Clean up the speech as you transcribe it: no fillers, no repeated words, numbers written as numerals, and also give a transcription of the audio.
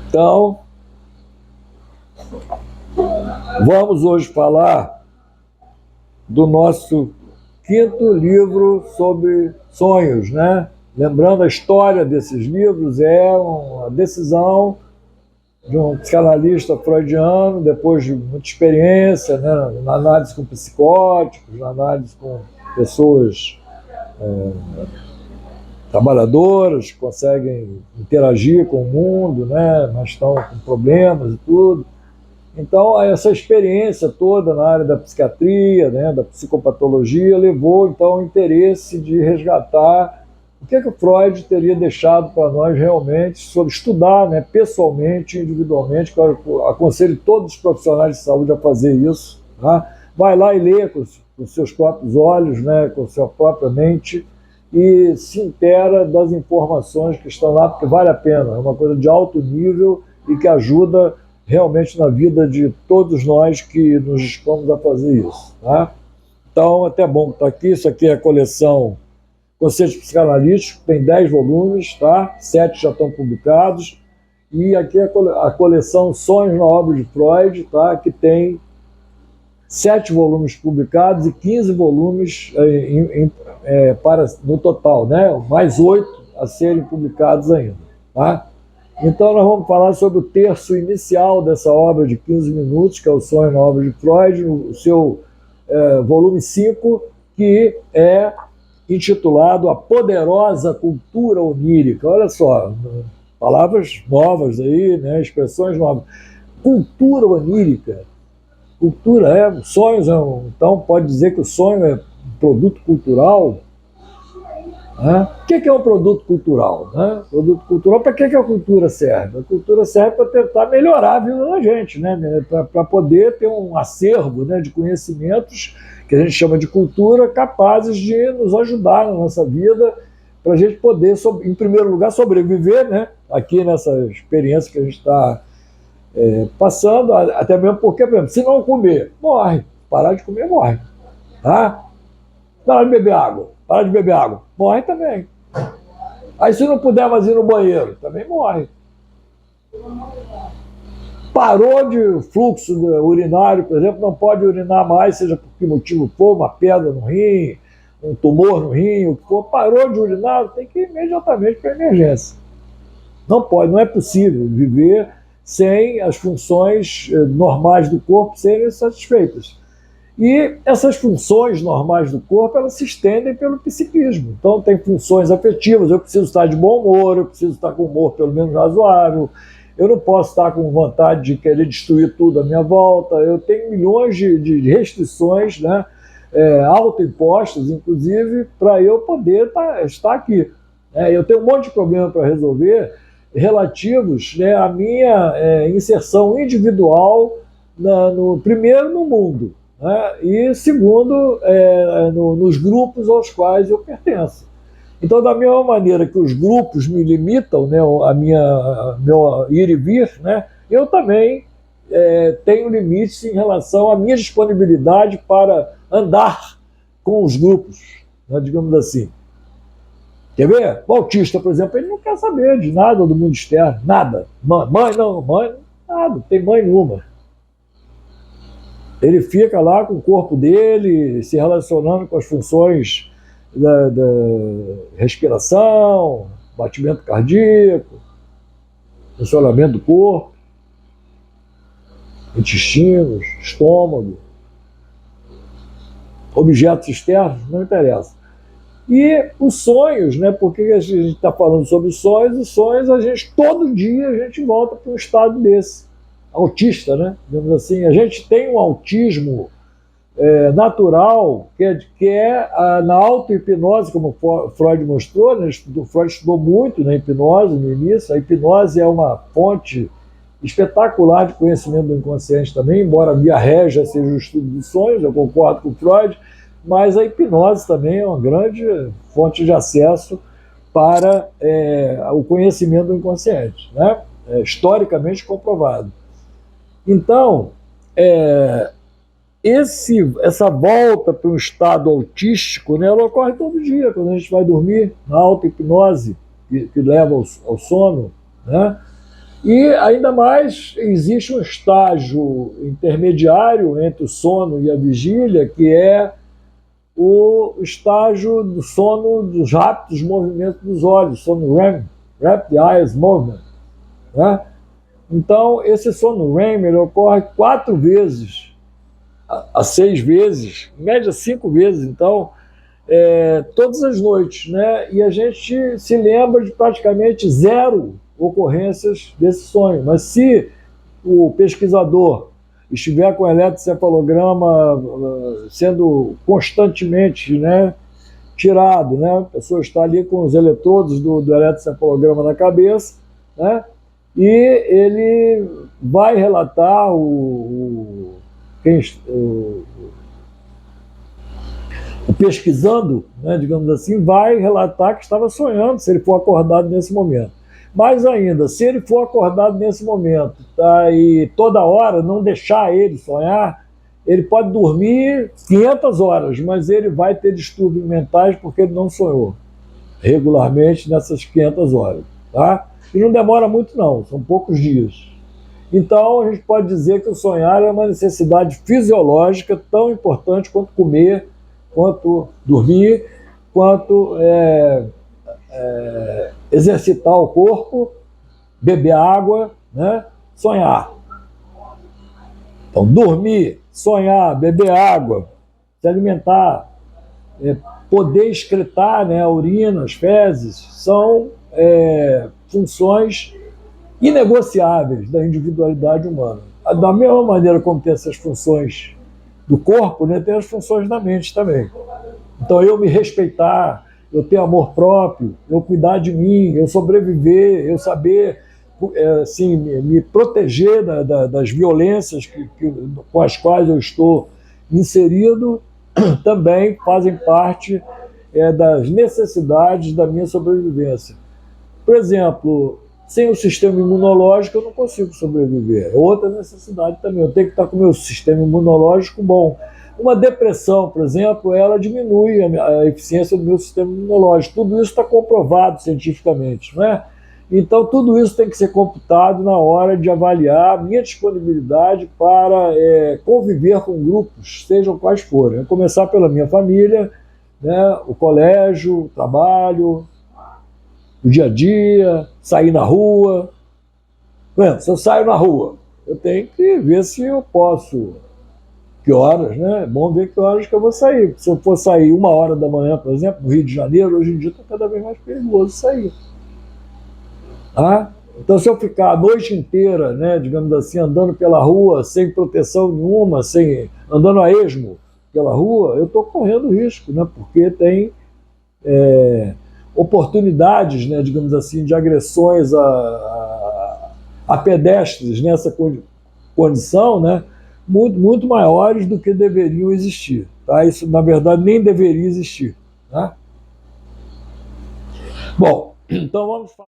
Então, vamos hoje falar do nosso quinto livro sobre sonhos, né? Lembrando, a história desses livros é uma decisão de um psicanalista freudiano, depois de muita experiência, né, na análise com psicóticos, na análise com pessoas trabalhadoras que conseguem interagir com o mundo, né, mas estão com problemas e tudo. Então, essa experiência toda na área da psiquiatria, né, da psicopatologia, levou então ao interesse de resgatar o que o Freud teria deixado para nós realmente sobre estudar, né, pessoalmente, individualmente, que eu aconselho todos os profissionais de saúde a fazer isso. Tá? Vai lá e lê com os seus próprios olhos, né, com a sua própria mente, e se intera das informações que estão lá, porque vale a pena, é uma coisa de alto nível e que ajuda realmente na vida de todos nós que nos dispomos a fazer isso. Tá? Então, até bom que está aqui. Isso aqui é a coleção Conceitos Psicanalíticos, tem 10 volumes, tá? 7 já estão publicados. E aqui é a coleção Sonhos na Obra de Freud, tá? Que tem 7 volumes publicados e 15 volumes no total, né? Mais 8 a serem publicados ainda. Tá? Então nós vamos falar sobre o terço inicial dessa obra de 15 minutos, que é o Sonho na Obra de Freud, o seu volume 5, que é intitulado A Poderosa Cultura Onírica. Olha só, palavras novas aí, né? Expressões novas. Cultura onírica. Cultura sonhos, então pode dizer que o sonho é um produto cultural. Né? O que é um produto cultural? Né? Produto cultural, para que a cultura serve? A cultura serve para tentar melhorar a vida da gente, né? Para poder ter um acervo, né, de conhecimentos que a gente chama de cultura, capazes de nos ajudar na nossa vida, para a gente poder, em primeiro lugar, sobreviver, né? Aqui nessa experiência que a gente está passando, até mesmo porque, por exemplo, se não comer, morre. Parar de comer, morre. Tá? Parar de beber água. Parar de beber água. Morre também. Aí se não puder mais ir no banheiro, também morre. Parou de fluxo urinário, por exemplo, não pode urinar mais, seja por que motivo for, uma pedra no rim, um tumor no rim, o que for, parou de urinar, tem que ir imediatamente para a emergência. Não pode, não é possível viver sem as funções normais do corpo serem satisfeitas. E essas funções normais do corpo, elas se estendem pelo psiquismo. Então tem funções afetivas, eu preciso estar de bom humor, eu preciso estar com humor pelo menos razoável, eu não posso estar com vontade de querer destruir tudo à minha volta, eu tenho milhões de restrições, né, autoimpostas, inclusive, para eu poder estar aqui. Eu tenho um monte de problema para resolver, relativos, né, à minha inserção individual, primeiro no mundo, né, e segundo nos grupos aos quais eu pertenço. Então, da mesma maneira que os grupos me limitam, né, meu ir e vir, né, eu também tenho limites em relação à minha disponibilidade para andar com os grupos, né, digamos assim. Quer ver? O autista, por exemplo, ele não quer saber de nada do mundo externo, nada. Mãe, nada, tem mãe nenhuma. Ele fica lá com o corpo dele, se relacionando com as funções da respiração, batimento cardíaco, funcionamento do corpo, intestinos, estômago, objetos externos, não interessa. E os sonhos, né? Porque a gente está falando sobre os sonhos, todo dia a gente volta para um estado desse, autista, né? Digamos assim, a gente tem um autismo natural, que é na auto-hipnose, como Freud mostrou, né? Freud estudou muito na hipnose no início, a hipnose é uma fonte espetacular de conhecimento do inconsciente também, embora a via régia seja o estudo dos sonhos, eu concordo com Freud, mas a hipnose também é uma grande fonte de acesso para o conhecimento do inconsciente, né? Historicamente comprovado. Então, essa volta para um estado autístico, né, ela ocorre todo dia, quando a gente vai dormir, na auto-hipnose, que leva ao sono, né? E ainda mais existe um estágio intermediário entre o sono e a vigília, que é o estágio do sono dos rápidos movimentos dos olhos, sono REM, Rapid Eye Movement, né? Então, esse sono REM ele ocorre 4 vezes a 6 vezes, em média 5 vezes, então, todas as noites, né? E a gente se lembra de praticamente zero ocorrências desse sonho. Mas se o pesquisador estiver com o eletroencefalograma sendo constantemente, né, tirado, né? A pessoa está ali com os eletrodos do eletroencefalograma na cabeça, né? E ele vai relatar o pesquisando, né, digamos assim, vai relatar que estava sonhando se ele for acordado nesse momento. Mais ainda, se ele for acordado nesse momento, tá, e toda hora não deixar ele sonhar, ele pode dormir 500 horas, mas ele vai ter distúrbios mentais porque ele não sonhou regularmente nessas 500 horas. Tá? E não demora muito não, são poucos dias. Então a gente pode dizer que o sonhar é uma necessidade fisiológica tão importante quanto comer, quanto dormir, quanto exercitar o corpo, beber água, né? Sonhar. Então, dormir, sonhar, beber água, se alimentar, poder excretar, né, a urina, as fezes, são funções inegociáveis da individualidade humana. Da mesma maneira como tem essas funções do corpo, né, tem as funções da mente também. Então, eu me respeitar, eu ter amor próprio, eu cuidar de mim, eu sobreviver, eu saber assim, me proteger das violências com as quais eu estou inserido, também fazem parte das necessidades da minha sobrevivência. Por exemplo, sem o sistema imunológico eu não consigo sobreviver. É outra necessidade também. Eu tenho que estar com o meu sistema imunológico bom. Uma depressão, por exemplo, ela diminui a eficiência do meu sistema imunológico. Tudo isso está comprovado cientificamente, não é? Então, tudo isso tem que ser computado na hora de avaliar a minha disponibilidade para conviver com grupos, sejam quais forem. Começar pela minha família, né, o colégio, o trabalho, o dia a dia, sair na rua. Se eu saio na rua, eu tenho que ver se eu posso, que horas, né? É bom ver que horas que eu vou sair. Se eu for sair 1 hora da manhã, por exemplo, no Rio de Janeiro, hoje em dia está cada vez mais perigoso sair. Tá? Então, se eu ficar a noite inteira, né, digamos assim, andando pela rua sem proteção nenhuma, andando a esmo pela rua, eu estou correndo risco, né, porque tem oportunidades, né, digamos assim, de agressões a pedestres nessa condição, né, muito maiores do que deveriam existir. Tá? Isso, na verdade, nem deveria existir. Tá? Bom, então vamos falar.